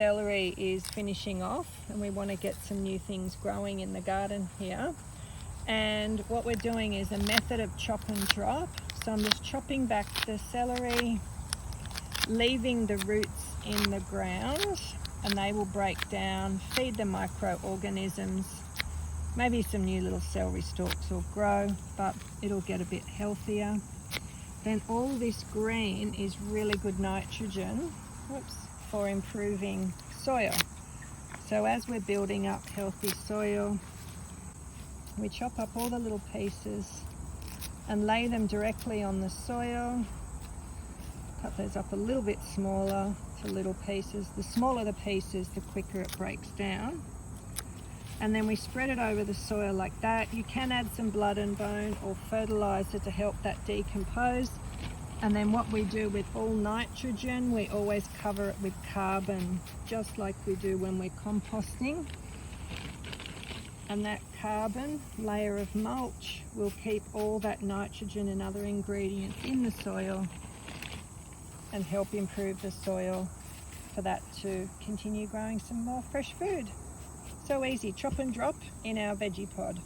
Celery is finishing off and we want to get some new things growing in the garden here. And what we're doing is a method of chop and drop. So I'm just chopping back the celery, leaving the roots in the ground, and they will break down, feed the microorganisms. Maybe some new little celery stalks will grow, but it'll get a bit healthier. Then all this green is really good nitrogen. For improving soil. So as we're building up healthy soil, we chop up all the little pieces and lay them directly on the soil. Cut those up a little bit smaller to little pieces. The smaller the pieces, the quicker it breaks down. And then we spread it over the soil like that. You can add some blood and bone or fertilizer to help that decompose. And then what we do with all nitrogen, we always cover it with carbon, just like we do when we're composting. And that carbon layer of mulch will keep all that nitrogen and other ingredients in the soil and help improve the soil for that to continue growing some more fresh food. So easy, chop and drop in our veggie pod.